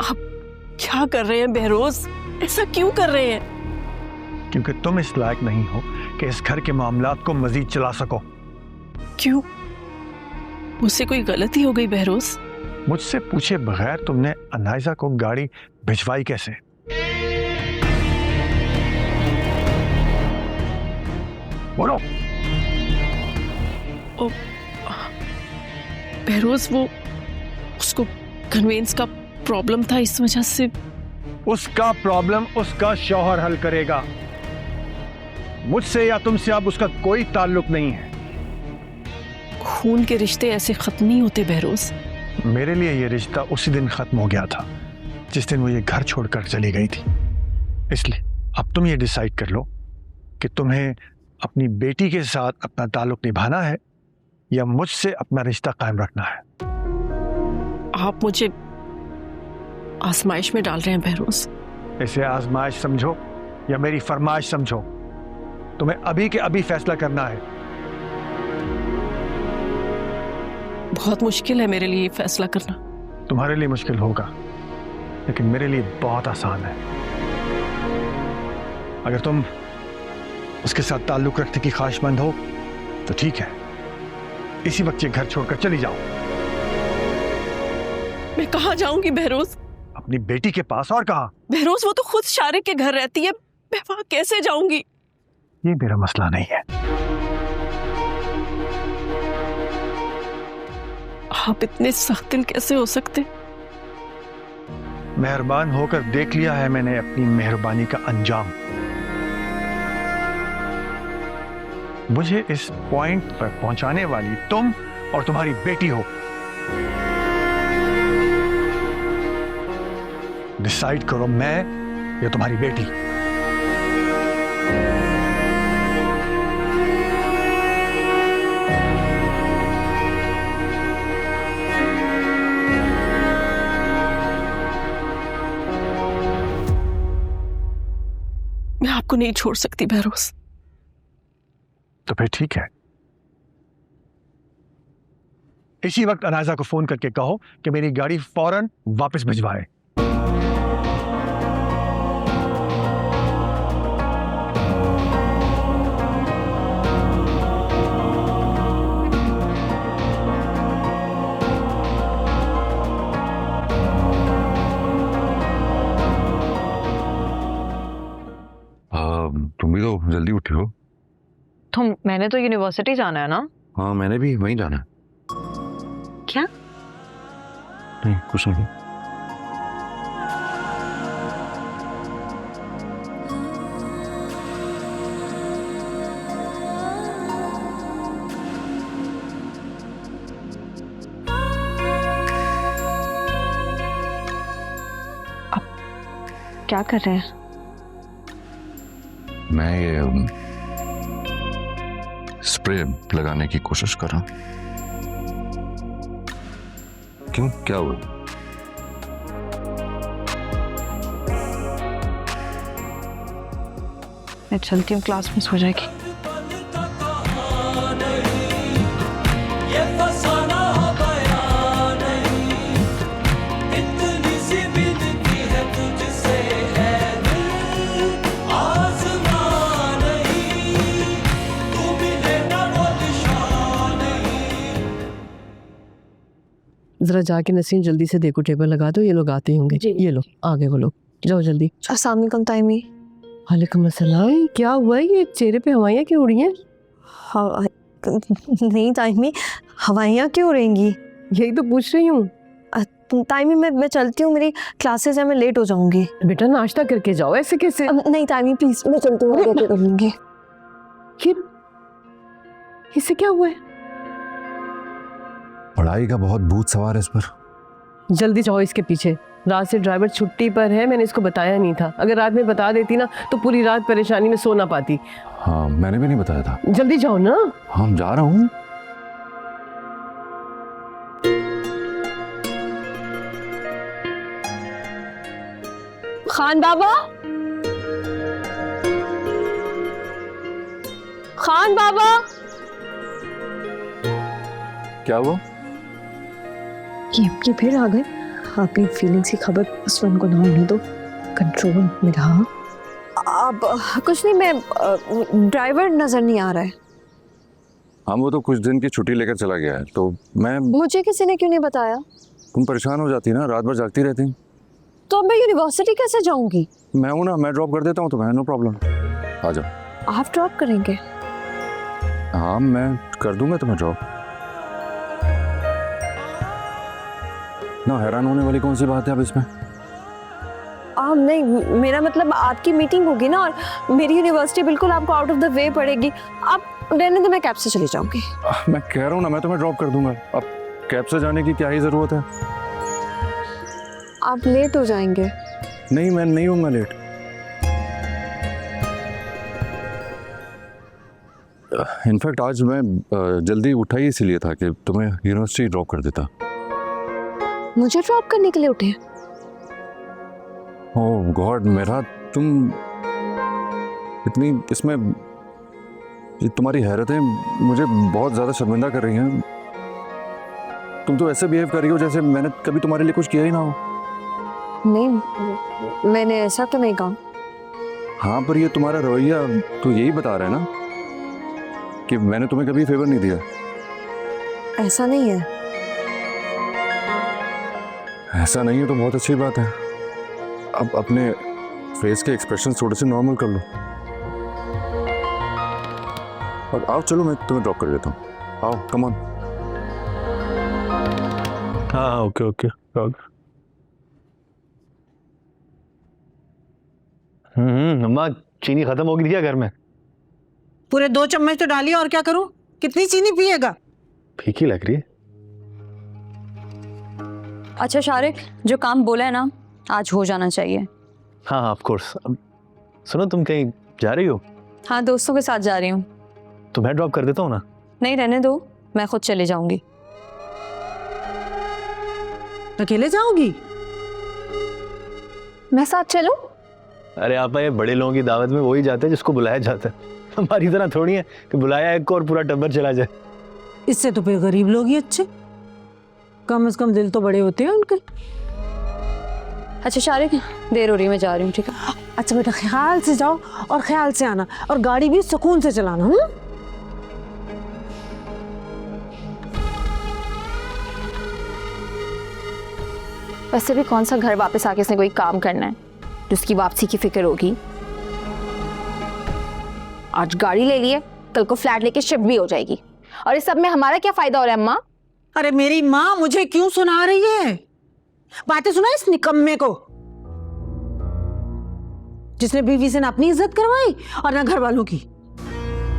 आप क्या कर रहे हैं बहरोज? ऐसा क्यों कर रहे हैं? क्योंकि तुम इस लायक नहीं हो कि इस घर के मामलात को मजीद चला सको। क्यों? मुझसे कोई गलती हो गई बहरोज? मुझसे पूछे बगैर तुमने अनाइजा को गाड़ी भिजवाई कैसे? बोलो। बहरोज वो उसको कन्वेंस का प्रॉब्लम था, इस वजह से। उसका प्रॉब्लम उसका शौहर हल करेगा। मुझसे या तुमसे अब उसका कोई ताल्लुक नहीं है। खून के रिश्ते ऐसे खत्म नहीं होते बहरोज। मेरे लिए ये रिश्ता उसी दिन खत्म हो गया था जिस दिन वो ये घर छोड़कर चली गई थी। इसलिए अब तुम ये डिसाइड कर लो कि तुम्हें अपनी बेटी के साथ अपना ताल्लुक निभाना है या मुझसे अपना रिश्ता कायम रखना है। आप मुझे आजमाइश में डाल रहे हैं बहरोज। इसे आजमाइश समझो या मेरी फरमाइश समझो, तुम्हें अभी के अभी फैसला करना है। बहुत मुश्किल है मेरे लिए फैसला करना। तुम्हारे लिए मुश्किल होगा, लेकिन मेरे लिए बहुत आसान है। अगर तुम उसके साथ ताल्लुक रखने की ख्वाहिशमंद हो तो ठीक है, इसी वक्त ये घर छोड़कर चली जाओ। मैं कहाँ जाऊंगी बहरोज? अपनी बेटी के पास। और कहाँ? बहरोज वो तो खुद शारिक के घर रहती है, मैं वहां कैसे जाऊंगी? ये मेरा मसला नहीं है। आप इतने सख्त दिल कैसे हो सकते? मेहरबान होकर देख लिया है मैंने अपनी मेहरबानी का अंजाम। मुझे इस पॉइंट पर पहुंचाने वाली तुम और तुम्हारी बेटी हो। डिसाइड करो, मैं या तुम्हारी बेटी। मैं आपको नहीं छोड़ सकती बहरोज। तो फिर ठीक है, इसी वक्त अनाइजा को फोन करके कहो कि मेरी गाड़ी फौरन वापस भिजवाए। तुम भी तो जल्दी उठी हो। तो मैंने तो यूनिवर्सिटी जाना है ना। हाँ, मैंने भी वहीं जाना है। क्या? नहीं, कुछ नहीं। आप क्या कर रहे हैं? मैं ये स्प्रे लगाने की कोशिश कर रहा हूं। क्यों, क्या हुआ? मैं चलती हूँ, क्लास मिस हो जाएगी। जरा जाके नसीन जल्दी से देखो, टेबल लगा दो, ये लोग आते होंगे। ये लो आगे, वो लोग जाओ जल्दी। अस्सलाम वालेकुम ताइमी। वालेकुम अस्सलाम। क्या हुआ है, ये चेहरे पे हवाइयाँ क्यों उड़ी हैं? नहीं ताइमी, हवाइयाँ क्यों उड़ेंगी? यही तो पूछ रही हूँ। ताइमी मैं चलती हूँ, मेरी क्लासेस है, मैं लेट हो जाऊंगी। बेटा नाश्ता करके जाओ, ऐसे कैसे? नहीं ताइमी प्लीज, मैं चलती हूँ, लेट कर लूंगी। इससे क्या हुआ है? पढ़ाई का बहुत भूत सवार है इस पर। जल्दी जाओ इसके पीछे। रात से ड्राइवर छुट्टी पर है, मैंने इसको बताया नहीं था। अगर रात में बता देती ना तो पूरी रात परेशानी में सो ना पाती। हाँ, मैंने भी नहीं बताया था। जल्दी जाओ ना। हाँ, जा रहा हूँ। खान बाबा, खान बाबा। क्या हुआ? ये फिर आ गए। अपनी फीलिंग्स की खबर उसवन को ना होने दो, कंट्रोल में रहा। अब कुछ नहीं, मैं ड्राइवर नजर नहीं आ रहा है। हाँ वो तो कुछ दिन की छुट्टी लेकर चला गया है, तो मैं। मुझे किसी ने क्यों नहीं बताया? तुम परेशान हो जाती ना, रात भर जागती रहती। तो अब मैं यूनिवर्सिटी कैसे जाऊंगी? मैं हूँ ना, मैं ड्रॉप कर देता हूँ तुम्हें, नो प्रॉब्लम। आ जाओ। आप ड्रॉप करेंगे? हाँ मैं कर दूंगा तुम्हें ड्रॉप। ना हैरान होने वाली कौन सी बात है अब इसमें? नहीं, मेरा मतलब आपकी मीटिंग होगी ना, और मेरी यूनिवर्सिटी बिल्कुल आपको आउट ऑफ द वे पड़ेगी। आप रहने दो, मैं कैब से चली जाऊंगी। मैं कह रहा हूँ ना, मैं तुम्हें ड्रॉप कर दूंगा। अब कैब से जाने की क्या ही जरूरत है? आप लेट हो जाएंगे। नहीं मैं नहीं हूँगा लेट। इनफैक्ट आज मैं जल्दी उठा ही इसीलिए था कि तुम्हें यूनिवर्सिटी ड्रॉप कर देता। मुझे ड्रॉप करने के लिए उठे? ओह गॉड मेरा, तुम इतनी इसमें, ये तुम्हारी हैरतें मुझे बहुत ज़्यादा शर्मिंदा कर रही हैं। तुम तो ऐसे बिहेव कर रही हो जैसे मैंने कभी तुम्हारे लिए कुछ किया ही ना हो। नहीं, मैंने ऐसा तो नहीं कहा। हाँ पर ये तुम्हारा रवैया तो यही बता रहा है ना कि मैंने तुम्हें कभी फेवर नहीं दिया। ऐसा नहीं है। ऐसा नहीं है तो बहुत अच्छी बात है। अब अपने फेस के एक्सप्रेशन थोड़े से नॉर्मल कर लो और आओ, चलो मैं तुम्हें ड्रॉप कर देता हूँ। आओ कम ऑन। हाँ ओके ओके। अम्मा चीनी खत्म हो गई थी क्या घर में? पूरे 2 चम्मच तो डालिए, और क्या करूं? कितनी चीनी पिएगा? फीकी लग रही है। अच्छा शारिक, जो काम बोला है ना, आज हो जाना चाहिए। हाँ ऑफ कोर्स। अब सुनो, तुम कहीं जा रही हो? हाँ, दोस्तों के साथ जा रही हूँ। तो मैं ड्रॉप कर देता हूँ ना? नहीं, रहने दो, मैं खुद चली जाऊंगी। अकेले जाओगी? मैं साथ चलूं? अरे आप ये बड़े लोगों की दावत में वही जाते हैं जिसको बुलाया जाता है। हमारी तरह थोड़ी है कि बुलाया एक को और पूरा टब्बर चला जाए। इससे तो फिर गरीब लोग ही अच्छे, कम से कम दिल तो बड़े होते हैं उनके। अच्छा शारिक, देर हो रही है, मैं जा रही हूँ, ठीक है? अच्छा बेटा, ख्याल से जाओ और ख्याल से आना, और गाड़ी भी सुकून से चलाना। वैसे भी कौन सा घर वापस आके इसने कोई काम करना है जिसकी वापसी की फिक्र होगी। आज गाड़ी ले लिए, कल को फ्लैट लेके शिफ्ट भी हो जाएगी, और इस सब में हमारा क्या फायदा हो रहा है अम्मा? अरे मेरी माँ मुझे क्यों सुना रही है? बातें सुना इस निकम्मे को, जिसने बीवी से ना अपनी इज्जत करवाई और ना घर वालों की।